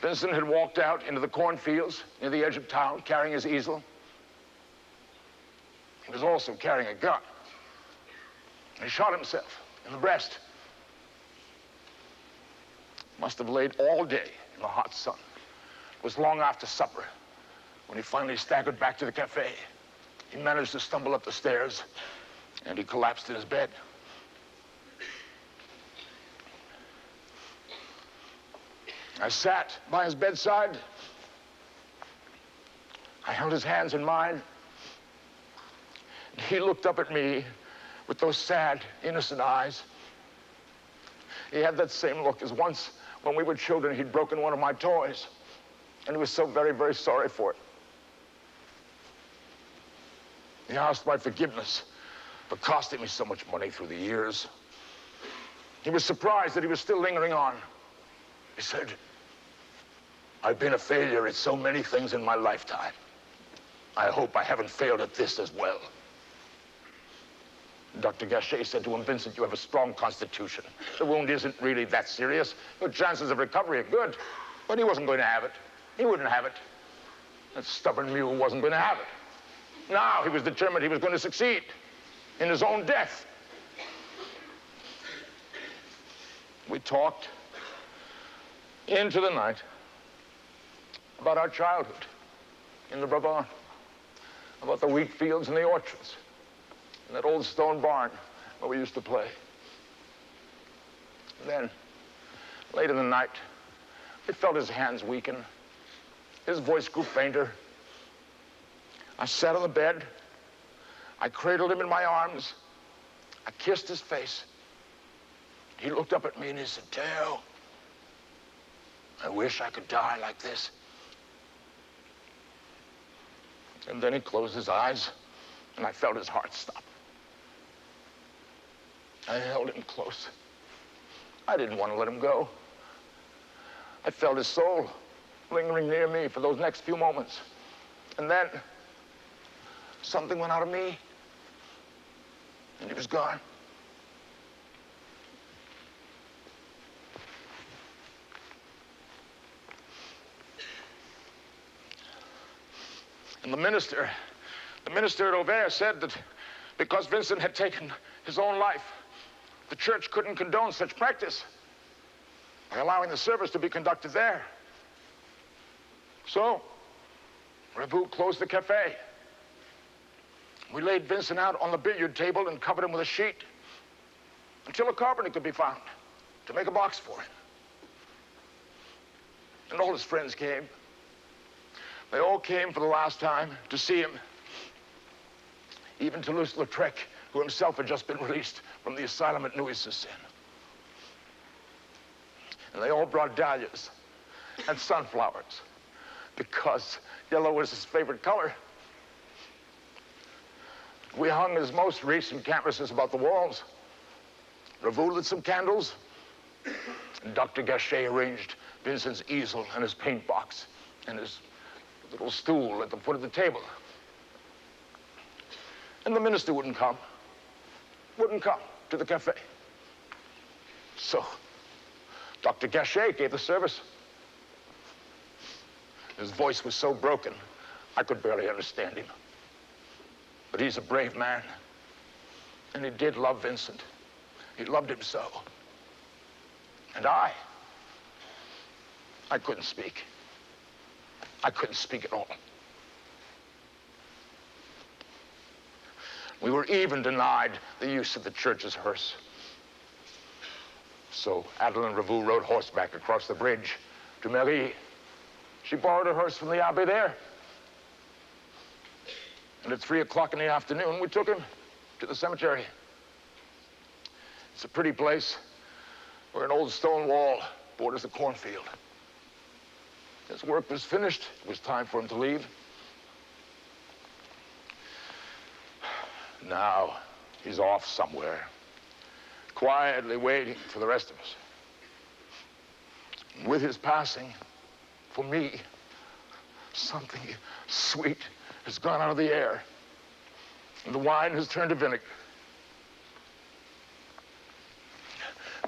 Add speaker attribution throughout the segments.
Speaker 1: Vincent had walked out into the cornfields near the edge of town carrying his easel. He was also carrying a gun. He shot himself in the breast. Must have laid all day in the hot sun. It was long after supper when he finally staggered back to the cafe. He managed to stumble up the stairs, and he collapsed in his bed. I sat by his bedside. I held his hands in mine. He looked up at me with those sad, innocent eyes. He had that same look as once when we were children he'd broken one of my toys, and he was so very, very sorry for it. He asked my forgiveness for costing me so much money through the years. He was surprised that he was still lingering on. He said, "I've been a failure at so many things in my lifetime. I hope I haven't failed at this as well." Dr. Gachet said to him, "Vincent, you have a strong constitution. The wound isn't really that serious. Your chances of recovery are good." But he wasn't going to have it. He wouldn't have it. That stubborn mule wasn't going to have it. Now he was determined he was going to succeed in his own death. We talked into the night about our childhood in the Brabant, about the wheat fields and the orchards, and that old stone barn where we used to play. And then, late in the night, I felt his hands weaken. His voice grew fainter. I sat on the bed. I cradled him in my arms. I kissed his face. He looked up at me and he said, "Theo, I wish I could die like this." And then he closed his eyes, and I felt his heart stop. I held him close. I didn't want to let him go. I felt his soul lingering near me for those next few moments. And then something went out of me, and he was gone. And the minister at Auvers said that because Vincent had taken his own life, the church couldn't condone such practice by allowing the service to be conducted there. So, Rebout closed the cafe. We laid Vincent out on the billiard table and covered him with a sheet until a carpenter could be found to make a box for him. And all his friends came. They all came for the last time to see him. Even Toulouse-Lautrec, who himself had just been released from the asylum at Neuilly-sur-Seine. And they all brought dahlias and sunflowers because yellow was his favorite color. We hung his most recent canvases about the walls. Rebout lit some candles, and Dr. Gachet arranged Vincent's easel and his paint box and his little stool at the foot of the table. And the minister wouldn't come to the cafe. So Dr. Gachet gave the service. His voice was so broken, I could barely understand him. But he's a brave man, and he did love Vincent. He loved him so. And I couldn't speak. I couldn't speak at all. We were even denied the use of the church's hearse. So Adeline Rebout rode horseback across the bridge to Mairie. She borrowed a hearse from the abbé there. And at 3 o'clock in the afternoon, we took him to the cemetery. It's a pretty place where an old stone wall borders the cornfield. His work was finished. It was time for him to leave. Now he's off somewhere, quietly waiting for the rest of us. And with his passing, for me, something sweet has gone out of the air, and the wine has turned to vinegar.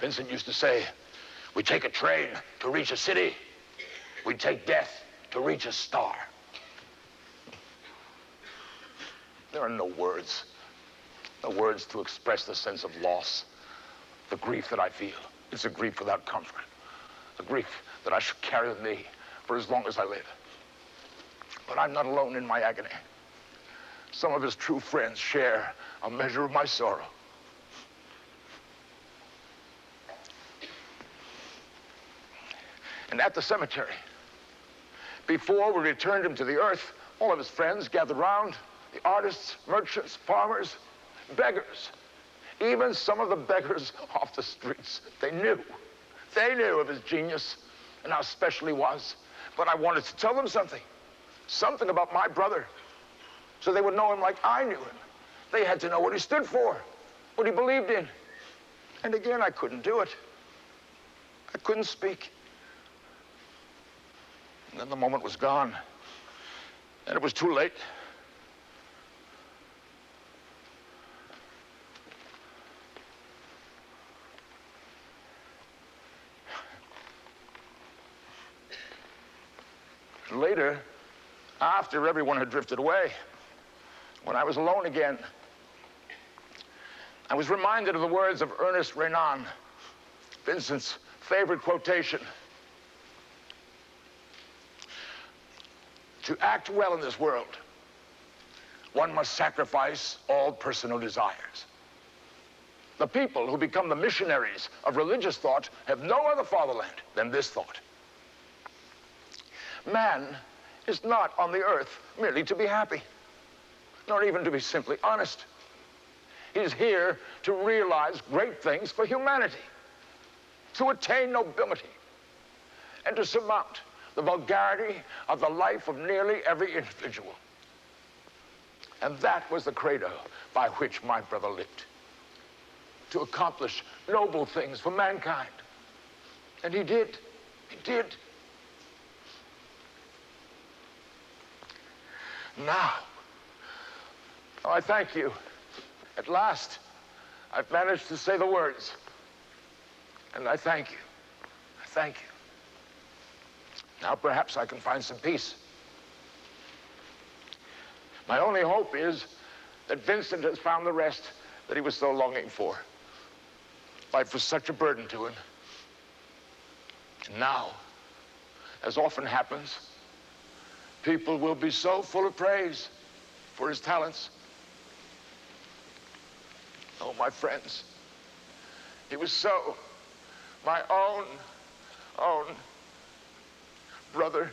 Speaker 1: Vincent used to say, we take a train to reach a city. We take death to reach a star. There are no words to express the sense of loss, the grief that I feel. It's a grief without comfort, a grief that I should carry with me for as long as I live. But I'm not alone in my agony. Some of his true friends share a measure of my sorrow. And at the cemetery, before we returned him to the earth, all of his friends gathered round, the artists, merchants, farmers, beggars, even some of the beggars off the streets. They knew of his genius and how special he was. But I wanted to tell them something about my brother, so they would know him like I knew him. They had to know what he stood for, what he believed in. And again, I couldn't do it. I couldn't speak. And then the moment was gone, and it was too late. Later, after everyone had drifted away, when I was alone again, I was reminded of the words of Ernest Renan, Vincent's favorite quotation. To act well in this world, one must sacrifice all personal desires. The people who become the missionaries of religious thought have no other fatherland than this thought. Man is not on the earth merely to be happy, nor even to be simply honest. He's here to realize great things for humanity, to attain nobility, and to surmount the vulgarity of the life of nearly every individual. And that was the credo by which my brother lived, to accomplish noble things for mankind. And he did. He did. Now, I thank you. At last, I've managed to say the words. And I thank you. I thank you. Now perhaps I can find some peace. My only hope is that Vincent has found the rest that he was so longing for. Life was such a burden to him. And now, as often happens, people will be so full of praise for his talents. Oh, my friends, he was so my own brother.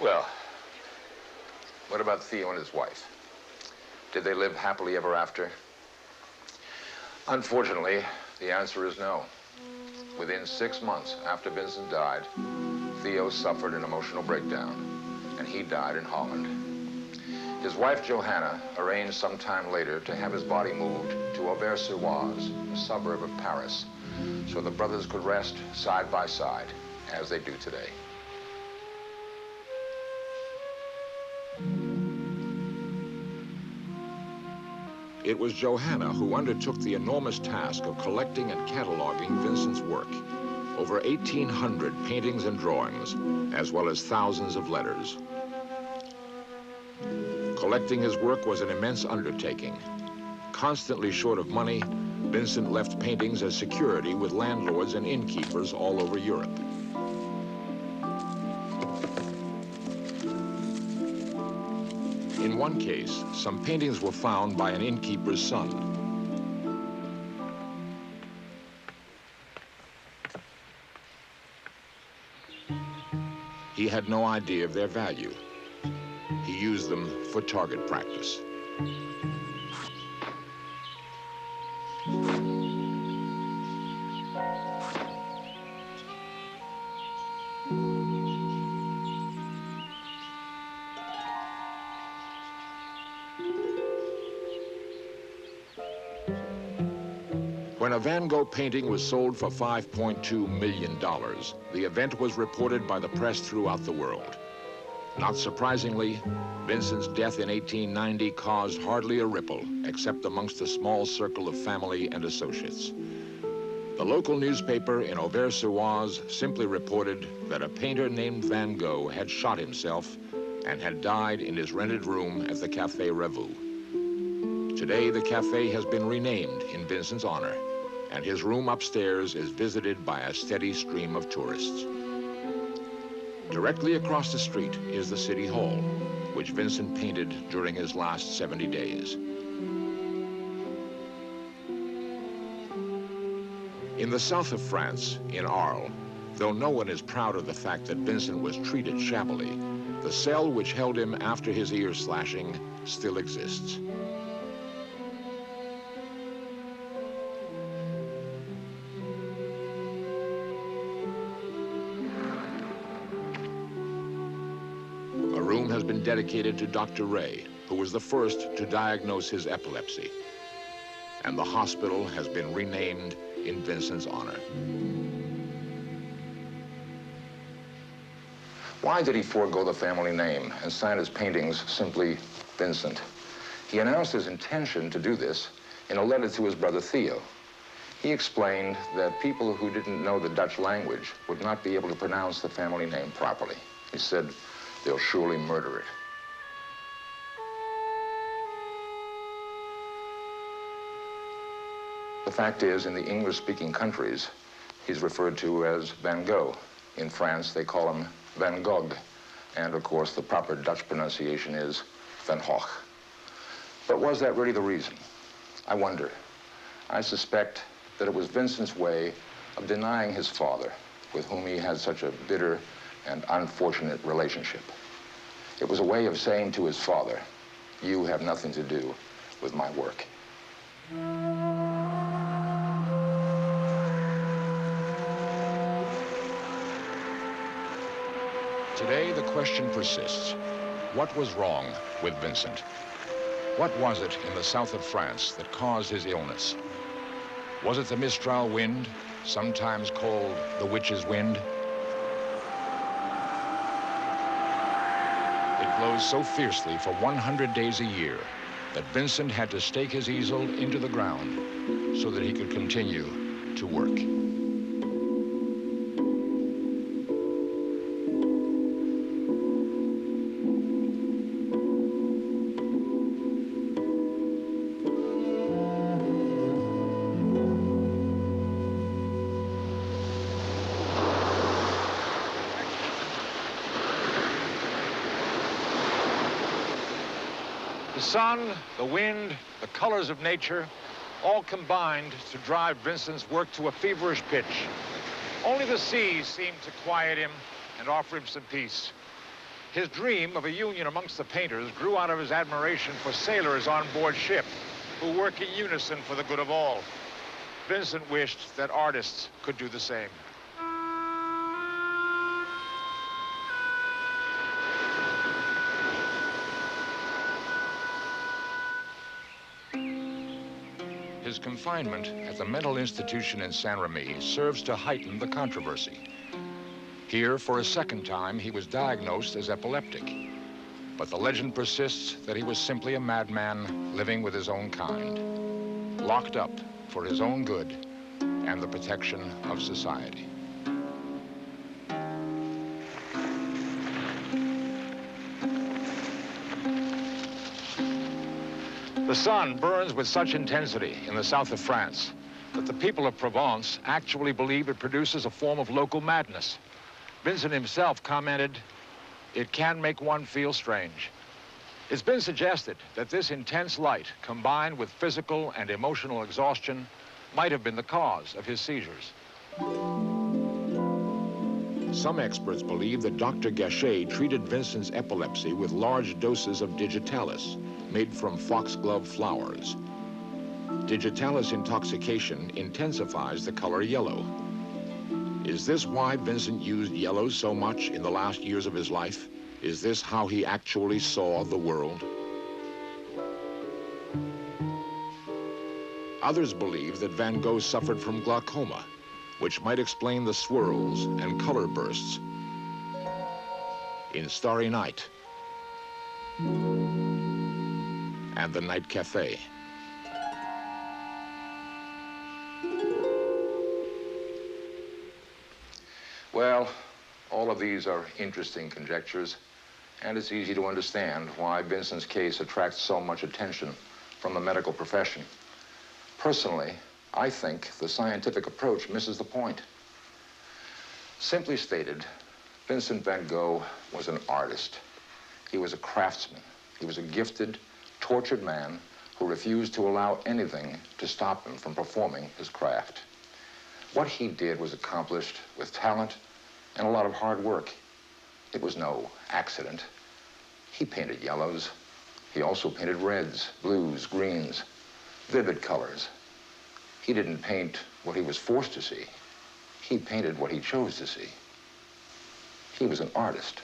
Speaker 2: Well, what about Theo and his wife? Did they live happily ever after? Unfortunately, the answer is no. Within 6 months after Vincent died, Theo suffered an emotional breakdown, and he died in Holland. His wife, Johanna, arranged some time later to have his body moved to Auvers-sur-Oise, a suburb of Paris, so the brothers could rest side by side, as they do today.
Speaker 3: It was Johanna who undertook the enormous task of collecting and cataloging Vincent's work. Over 1,800 paintings and drawings, as well as thousands of letters. Collecting his work was an immense undertaking. Constantly short of money, Vincent left paintings as security with landlords and innkeepers all over Europe. In one case, some paintings were found by an innkeeper's son. He had no idea of their value. He used them for target practice. When a Van Gogh painting was sold for $5.2 million, the event was reported by the press throughout the world. Not surprisingly, Vincent's death in 1890 caused hardly a ripple, except amongst a small circle of family and associates. The local newspaper in Auvers-sur-Oise simply reported that a painter named Van Gogh had shot himself and had died in his rented room at the Café Revue. Today, the cafe has been renamed in Vincent's honor, and his room upstairs is visited by a steady stream of tourists. Directly across the street is the City Hall, which Vincent painted during his last 70 days. In the south of France, in Arles, though no one is proud of the fact that Vincent was treated shabbily, the cell which held him after his ear slashing still exists. Has been dedicated to Dr. Ray, who was the first to diagnose his epilepsy. And the hospital has been renamed in Vincent's honor.
Speaker 2: Why did he forego the family name and sign his paintings simply Vincent? He announced his intention to do this in a letter to his brother Theo. He explained that people who didn't know the Dutch language would not be able to pronounce the family name properly. He said, "They'll surely murder it." The fact is, in the English-speaking countries, he's referred to as Van Gogh. In France, they call him Van Gogh. And of course, the proper Dutch pronunciation is Van Gogh. But was that really the reason? I wonder. I suspect that it was Vincent's way of denying his father, with whom he had such a bitter and unfortunate relationship. It was a way of saying to his father, "You have nothing to do with my work."
Speaker 3: Today, the question persists. What was wrong with Vincent? What was it in the south of France that caused his illness? Was it the Mistral wind, sometimes called the witch's wind? It blows so fiercely for 100 days a year that Vincent had to stake his easel into the ground so that he could continue to work.
Speaker 1: The sun, the wind, the colors of nature, all combined to drive Vincent's work to a feverish pitch. Only the sea seemed to quiet him and offer him some peace. His dream of a union amongst the painters grew out of his admiration for sailors on board ship who work in unison for the good of all. Vincent wished that artists could do the same.
Speaker 3: his confinement at the mental institution in Saint-Remy serves to heighten the controversy. Here, for a second time, he was diagnosed as epileptic. But the legend persists that he was simply a madman living with his own kind, locked up for his own good and the protection of society. The sun burns with such intensity in the south of France that the people of Provence actually believe it produces a form of local madness. Vincent himself commented, "It can make one feel strange." It's been suggested that this intense light, combined with physical and emotional exhaustion, might have been the cause of his seizures. Some experts believe that Dr. Gachet treated Vincent's epilepsy with large doses of digitalis, made from foxglove flowers. Digitalis intoxication intensifies the color yellow. Is this why Vincent used yellow so much in the last years of his life? Is this how he actually saw the world? Others believe that Van Gogh suffered from glaucoma, which might explain the swirls and color bursts in Starry Night and The Night Cafe.
Speaker 2: Well, all of these are interesting conjectures, and it's easy to understand why Vincent's case attracts so much attention from the medical profession. Personally, I think the scientific approach misses the point. Simply stated, Vincent Van Gogh was an artist. He was a craftsman. He was a gifted, tortured man who refused to allow anything to stop him from performing his craft. What he did was accomplished with talent and a lot of hard work. It was no accident. He painted yellows. He also painted reds, blues, greens, vivid colors. He didn't paint what he was forced to see. He painted what he chose to see. He was an artist.